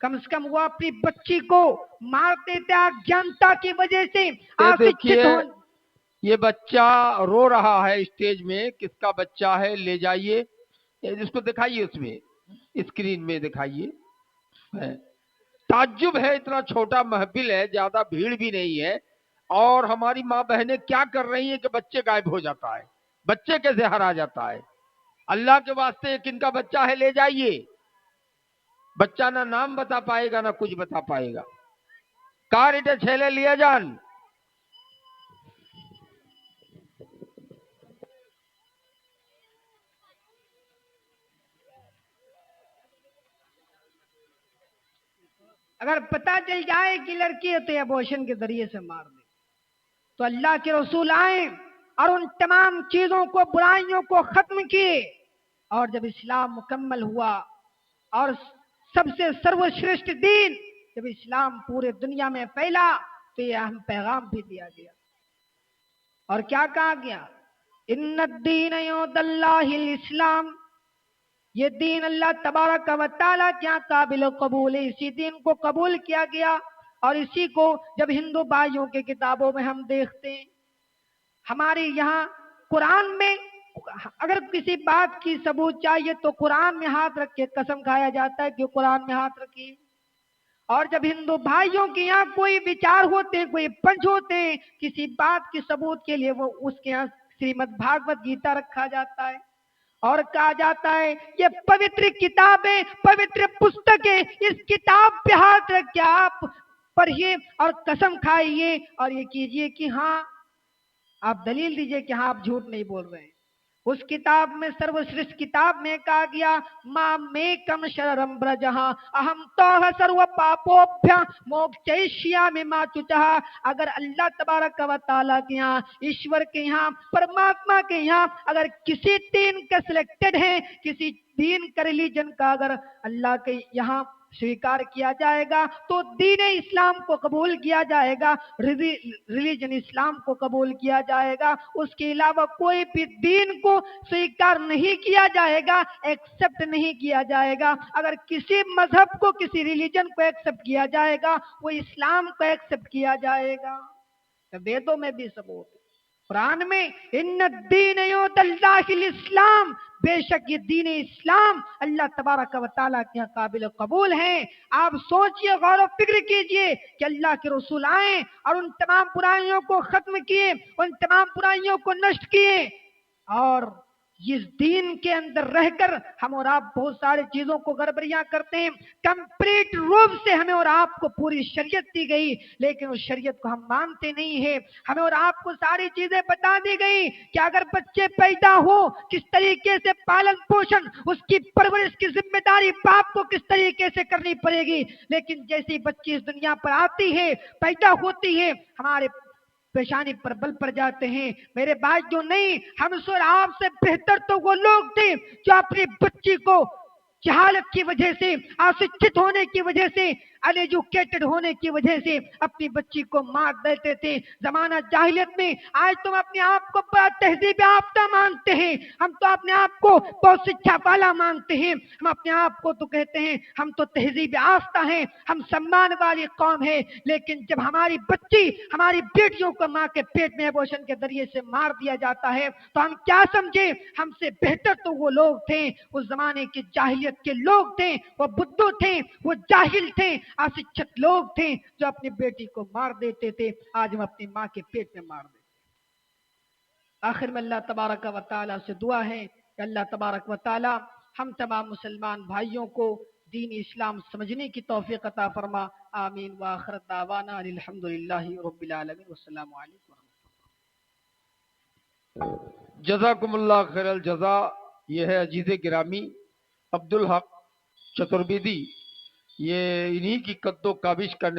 कम से कम वो अपनी बच्ची को मार देते अज्ञानता की वजह से, अशिक्षित देखिए हो। ये बच्चा रो रहा है स्टेज में, किसका बच्चा है? ले जाइए, इसको दिखाइए, उसमें स्क्रीन में दिखाइए। ताज्जुब है, इतना छोटा महफिल है, ज्यादा भीड़ भी नहीं है, और हमारी माँ बहनें क्या कर रही हैं कि बच्चे गायब हो जाता है, बच्चे कैसे हरा जाता है। अल्लाह के वास्ते ये किनका बच्चा है? ले जाइए। बच्चा ना नाम बता पाएगा ना कुछ बता पाएगा। कार इटे छेले लिया जान। अगर पता चल जाए कि लड़की है तो एबॉर्शन के जरिए से मार दे। तो अल्लाह के रसूल आए और उन तमाम चीजों को, बुराइयों को खत्म किए। और जब इस्लाम मुकम्मल हुआ और सबसे सर्वश्रेष्ठ दीन जब इस्लाम पूरे दुनिया में फैला, तो ये अहम पैगाम भी दिया गया। और क्या कहा गया? इन्नद्दीन युदल्लाहिल इस्लाम, ये दीन अल्लाह तबारक व तआला क्या काबिल कबूल है, इसी दीन को कबूल किया गया। और इसी को जब हिंदू भाइयों के किताबों में हम देखते हैं, हमारे यहाँ कुरान में अगर किसी बात की सबूत चाहिए तो कुरान में हाथ रख के कसम खाया जाता है कि कुरान में हाथ रखिए। और जब हिंदू भाइयों के यहाँ कोई विचार होते हैं, कोई पंच होते हैं किसी बात के सबूत के लिए, वो उसके यहाँ श्रीमद् भागवत गीता रखा जाता है और कहा जाता है ये पवित्र किताब है, पवित्र पुस्तक है, इस किताब पे हाथ रख के आप पढ़िए और कसम खाइए और ये कीजिए कि हाँ, आप दलील दीजिए कि हाँ आप झूठ नहीं बोल रहे हैं। उस किताब में, सर्वश्रेष्ठ किताब में कहा गया, मां में कम शरम ब्रजहा अहम तो सर्व पापोभ्य मोक्षयिष्यामि मा चुचहा। अगर अल्लाह तबारक व तआला के यहाँ, ईश्वर के यहाँ, परमात्मा के यहाँ अगर किसी दीन का सिलेक्टेड है, किसी दीन का रिलीजन का अगर अल्लाह के यहाँ स्वीकार किया जाएगा तो दीन इस्लाम को कबूल किया जाएगा, रिलीजन इस्लाम को कबूल किया जाएगा। उसके अलावा कोई भी दीन को स्वीकार नहीं किया जाएगा, एक्सेप्ट नहीं किया जाएगा। अगर किसी मजहब को, किसी रिलीजन को एक्सेप्ट किया जाएगा, वो इस्लाम को एक्सेप्ट किया जाएगा। तो वेदों में भी सबूत, कुरान में इन्न दीन युदल्लाहिल इस्लाम, बेशक ये दीन इस्लाम अल्लाह तबारक व तआला के यहाँ काबिल कबूल है। आप सोचिए, गौर व फिक्र कीजिए कि अल्लाह के रसूल आए और उन तमाम बुराइयों को खत्म किए, उन तमाम बुराइयों को नष्ट किए। और इस दीन के अंदर रहकर हम और आप बहुत सारी चीजों को गड़बड़ियां करते हैं। कंप्लीट रूप से हमें और आपको पूरी शरीयत दी गई, लेकिन उस शरीयत को हम मानते नहीं है। हमें और आपको सारी चीजें बता दी गई कि अगर बच्चे पैदा हो किस तरीके से पालन पोषण, उसकी परवरिश की जिम्मेदारी बाप को किस तरीके से करनी पड़ेगी। लेकिन जैसी बच्ची इस दुनिया पर आती है, पैदा होती है, हमारे पेशानी पर बल पड़ जाते हैं। मेरे भाई जो नहीं, हमसे और आपसे बेहतर तो वो लोग थे जो अपनी बच्ची को जहालत की वजह से, अशिक्षित होने की वजह से, अनएजुकेटेड होने की वजह से अपनी बच्ची को मार देते थे जमाना जाहिलियत में। आज तुम अपने आप को बड़ा तहजीब याफ्ता मानते हैं, हम तो अपने आप को बहुत शिक्षा वाला मानते हैं। हम अपने आप को तो कहते हैं हम तो तहजीब याफ्ता हैं, हम सम्मान वाली कौम है। लेकिन जब हमारी बच्ची, हमारी बेटियों को माँ के पेट में एबॉर्शन के जरिए से मार दिया जाता है तो हम क्या समझे? हमसे बेहतर तो वो लोग थे, उस जमाने की जाहिलियत के लोग थे, वो बुद्धू थे, वो जाहिल थे, अशिक्षित लोग थे जो अपनी बेटी को मार देते थे। आज हम अपनी माँ के पेट में मार देते। आखिर में अल्लाह तबारक व तआला से दुआ है कि अल्लाह तबारक व तआला हम तमाम मुसलमान भाइयों को दीन इस्लाम समझने की तौफीक अता फरमा। आमीन व आखिर दावाना अल्हम्दुलिल्लाहि रब्बिल आलमीन। अस्सलामु अलैकुम। जज़ाकुमुल्लाह खैरल जज़ा। ये है अजीज़ गिरामी अब्दुल हक चतुर्वेदी, ये इन्हीं की कद्दो काबिश करने